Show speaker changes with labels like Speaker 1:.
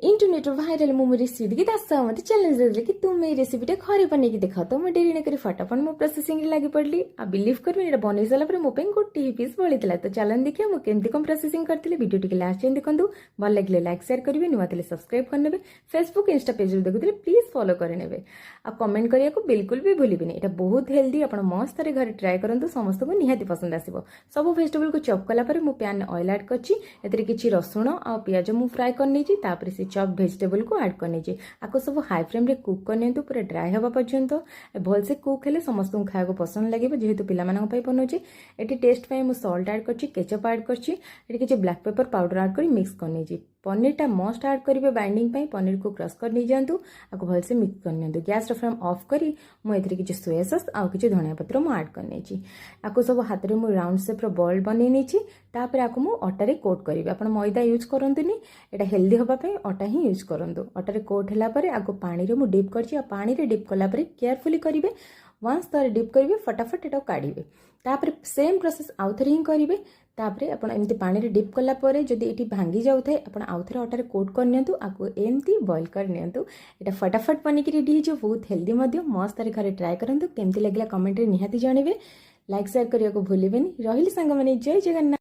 Speaker 1: Internet viral momo recipe देखि दास मत challenge देले कि तुम ए रेसिपीटा घरे बनेकी देख तो मैं डेरी नकरी फटाफट मो प्रोसेसिंग रे लागि पड़ली आ बिलीव करबे एटा बनै साला पर मो पे गोटी पीस बळितला तो चलन देखिया मो केमती कम प्रोसेसिंग करथिले वीडियो टिके लास्ट टाइम देखंदु भल लागले लाइक शेयर करबे नुवा तले सब्सक्राइब करनेबे फेसबुक इंस्टा पेज रे देखुथिले प्लीज फॉलो करनेबे आ कमेंट करिया को बिल्कुल भी भूलिबेनी एटा बहुत हेल्दी आपण मस्त रे घरे ट्राई करंतु समस्त को निहाती पसंद आसीबो सब वेजिटेबल को चॉप कला पर मो पैन ऑयल ऐड करछि एतरे किछि रसुण आ प्याज मु फ्राई करनी छि तापर से चॉप वेजिटेबल को ऐड करनी छि आको सब हाई फ्लेम रे कुक करने तो पूरा ड्राई हवा पर्यंत भल से कुक हेले समस्त को खाया को पसंद लागिबो जेहेतु पिला मानन पई बनौछि एटी टेस्ट पई मु सॉल्ट ऐड करछि केचप ऐड करछि एटी किछि ब्लैक पेपर पाउडर ऐड करी मिक्स करनी छि पनीर टा मस्ट ऐड करिवे बाइंडिंग पई पनीर को क्रश कर नै जानतु आको भल से मिक्स कर नियंतु गैस रे फ्लेम ऑफ करी मु एतरे किछि सोया सॉस आ किछि धनिया पत्र मु ऐड करने छि आको सब हाथ रे मु राउंड शेप रो बॉल बनै नै छि तापर आको मु आटा रे कोट करिवे आपण मैदा यूज करंतुनी एटा हेल्दी होबा पई आटा ही यूज करंतु आटा रे कोट हैला परे आको पानी रे मु डिप करछि आ पानी रे डिप कला परे केयरफुली करिवे वंस तार डिप करिवे फटाफट एटा काढिवे तापर सेम प्रोसेस आउथरे ही करिवे तापरे आपण एमती पानी रे डिप कला परे जदी एटी भांगी जाउ थाए आपण आउथरे आटा रे कोट कर नियंतु आको एमती बॉईल कर नियंतु एटा फटाफट बनी के रेडी जो बहुत हेल्दी मध्य मस्त रे घरे ट्राई करंतु केमती लागला कमेंट रे निहाती जणेबे लाइक शेयर करिया को भूलिबेनी रहिली संग माने जय जगन्नाथ।